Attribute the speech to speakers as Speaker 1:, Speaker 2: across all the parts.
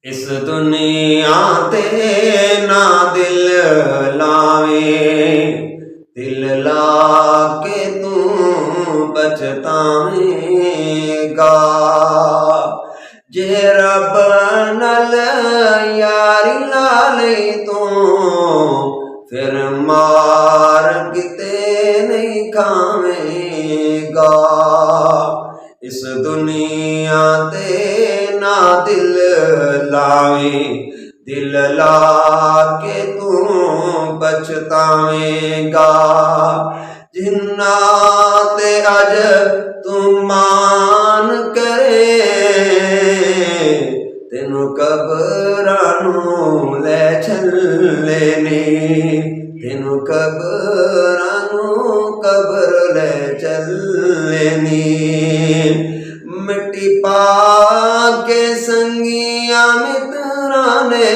Speaker 1: इस दुनिया ते ना दिल लावे, दिल ला के तू पछतावेगा। जे रब नल यारी ला ले तू फिर मार किते नहीं खावेगा। इस दुनिया ते ना दिल लावे, दिल ला के तू पछतावेगा। जिन्ना ते अज तू मान करे, तेनू कबरां नूं लै छल्ले ने, तेनू कबरां नूं कबर लै चले ने। मिट्टी पा के संगिया मित्रां ने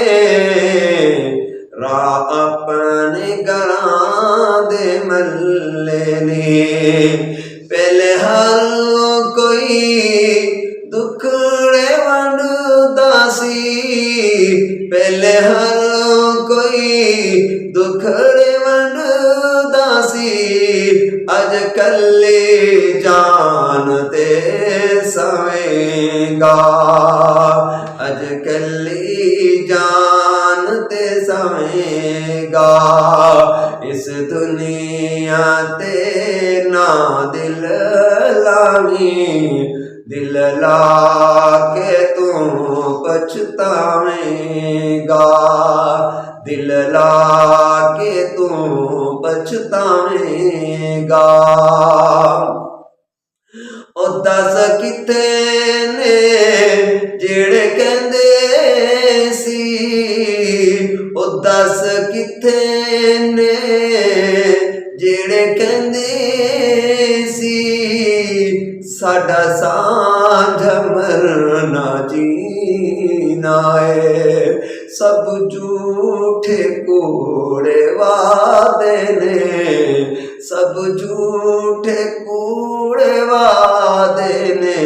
Speaker 1: राह अपने घरां दे मल्ले ने। पहले हर कोई दुखड़े वंडदा सी, पहले हर कोई दुखड़े वंडदा सी। अज कल्ले जान ते सवेगा, अज कल्ली जान ते सवेगा। इस दुनिया ते ना दिल लावी, दिल ला के तू पछतावेगा, दिल ला के तू पछतावेगा। ओ दस किथे ने जेड़े कहंदे सी, ओ दस किथे ने जेड़े कहंदे सी साडा सांझ मरना जीना है। सब झूठे कूड़े वादे ने, सब झूठे कूड़े वादे ने।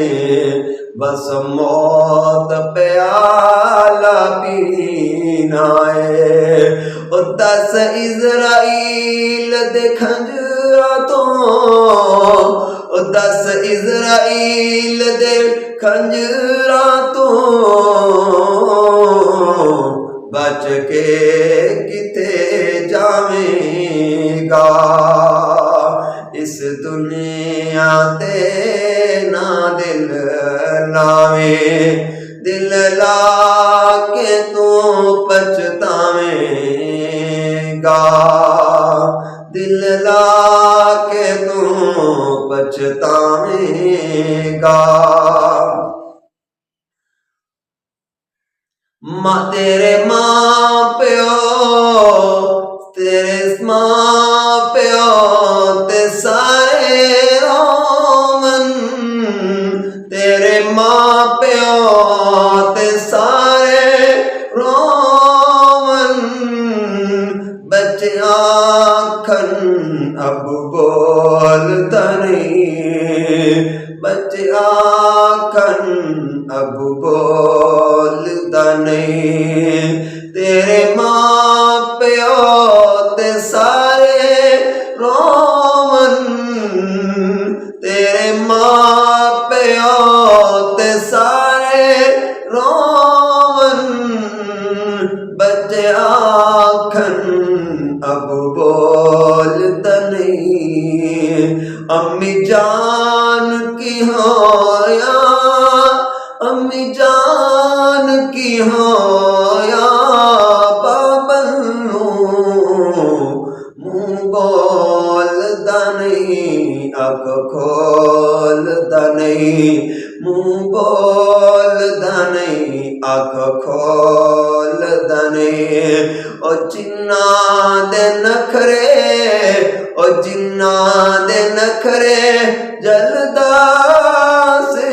Speaker 1: बस मौत प्याला पीना है। ओ दस इज़राइल दे खंजरा तो, ओ दस इज़राइल दे खंजरा तो बच के किते जावेगा। इस दुनिया ते ना दिल लावे, दिल ला के तू पछतावेगा, दिल ला के तू पछतावेगा। माँ तेरे माँ प्यो, तेरे माँ प्यो ते सारे रोमन, तेरे माँ प्यो ते सारे रोमन। बच्चे आखन अब बोलता नहीं, बच्चे आखन अब बोलता नहीं। तेरे माँ प्यो ते सारे रोमन, तेरे माँ प्यो ते सारे रोमन। बच्चे आखन अब बोलता नहीं। अम्मी जान की होया, अम्मी जान की होया बाबलू मुँह बोलदा नहीं, अख खोलदा नहीं, मुँह बोलदा नहीं, अख खोलदा नहीं। ओ जिन्ना दे नखरे, ओ जिन्ना दे नखरे जलदा से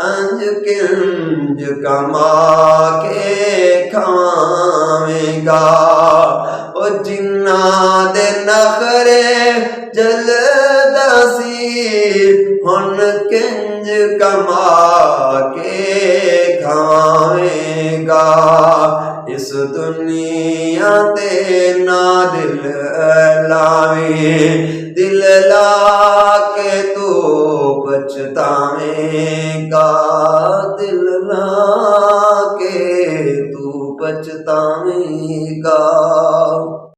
Speaker 1: अंज किंज कमा के खावेगा। ओ जिन्ना दे नखरे जलदा सी हुन किंज कमा के खावेगा। ਲਾਵੇਂਗਾ ਇਸ ਦੁਨੀਆ ਤੇ ਨਾ ਦਿਲ ਲਾਵੇਂ ਦਿਲ ਲਾ ਕੇ ਤੂੰ ਪਛਤਾਵੇਂਗਾ ਦਿਲ ਲਾ ਕੇ ਤੂੰ ਪਛਤਾਵੇਂਗਾ